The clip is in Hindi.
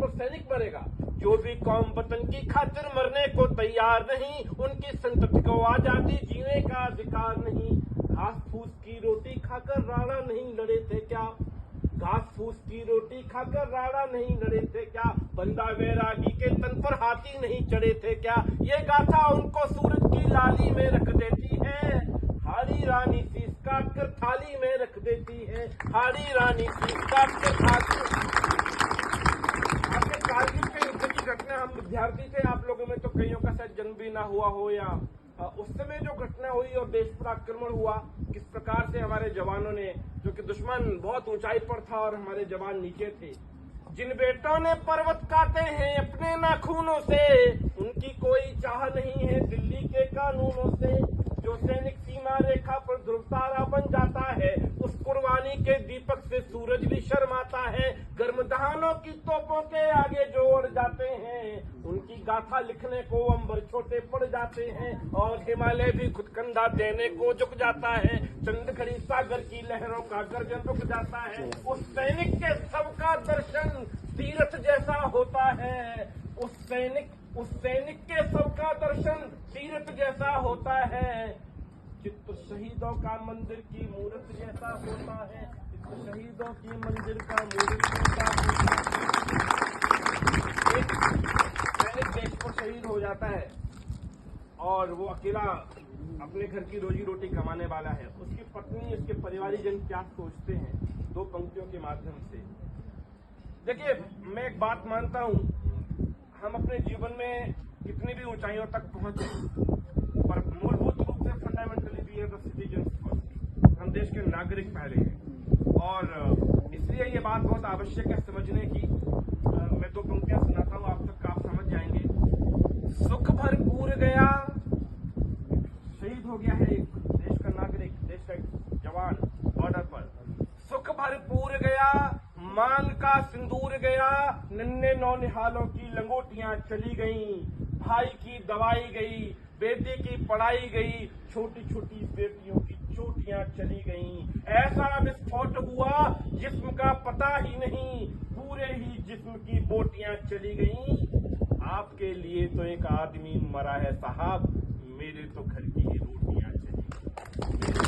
पर सैनिक मरेगा। जो भी कौम वतन की खातिर मरने को तैयार नहीं, उनकी संतति को आजादी जीने का अधिकार नहीं। घास फूस की रोटी खाकर राणा नहीं लड़े थे क्या? घास फूस की रोटी खाकर राणा नहीं लड़े थे क्या? बंदा वैरागी के तन पर हाथी नहीं चढ़े थे क्या? ये गाथा उनको सूरज की लाली में रख देती है। हाड़ी रानी शीश काट कर थाली में रख देती है। हाड़ी रानी शीश काट कर थाली। आपके कारगिल के युद्ध की घटना, हम विद्यार्थी थे, आप लोगों में तो कईयों का शायद जन्म भी ना हुआ हो, या उस समय जो घटना हुई और देश पर आक्रमण हुआ, किस प्रकार से हमारे जवानों ने, जो कि दुश्मन बहुत ऊंचाई पर था और हमारे जवान नीचे थे, जिन बेटों ने पर्वत काटे हैं अपने नाखूनों से, उनकी कोई चाह नहीं है दिल्ली के कानूनों से। जो सैनिक सीमा रेखा पर ध्रुव तारा बन जाता है, उस कुर्बानी के दीपक से सूरज भी शर्माता है। गर्म दहानों की तोपों के आगे जो उड़ जाते हैं, उनकी गाथा लिखने को अंबर छोटे पड़ जाते हैं और हिमालय भी खुद कंधा देने को झुक जाता है। चंद खड़ी सागर की लहरों का गर्जन रुक जाता है। उस सैनिक के शव का दर्शन तीर्थ जैसा होता है। उस सैनिक के शव का दर्शन तीर्थ जैसा होता है। चित्र शहीदों का मंदिर की मूर्त जैसा होता है। चित्र शहीदों की मंदिर का मूर्त जैसा होता है। एक सैनिक देश पर शहीद हो जाता है और वो अकेला अपने घर की रोजी रोटी कमाने वाला है। उसकी पत्नी, उसके परिवारीजन क्या सोचते हैं, दो पंक्तियों के माध्यम से। देखिए, मैं एक बात मानता हूं, हम अपने जीवन में कितनी भी ऊंचाइयों तक पहुंचे, पर मूलभूत रूप से fundamentally we are the citizens first. हम देश के नागरिक पहले हैं और इसलिए ये बात बहुत आवश्यक है समझने की। मैं दो पंक्तियां सुनाता हूं आप तक, आप समझ जाएंगे। सुख भरपूर गया, शहीद हो गया है एक देश का नागरिक, देश का एक जवान बॉर्डर पर। सुख भरपूर गया, मांग का सिंदूर गया, नन्हे नौनिहालों की लंगोटियां चली गईं, भाई की दवाई गई, बेटी की पढ़ाई गई, छोटी छोटी बेटियों की चोटियां चली गईं। ऐसा विस्फोट हुआ जिस्म का पता ही नहीं, पूरे ही जिस्म की बोटियां चली गईं। आपके लिए तो एक आदमी मरा है साहब, मेरे तो घर की ही रोटियां चली गईं।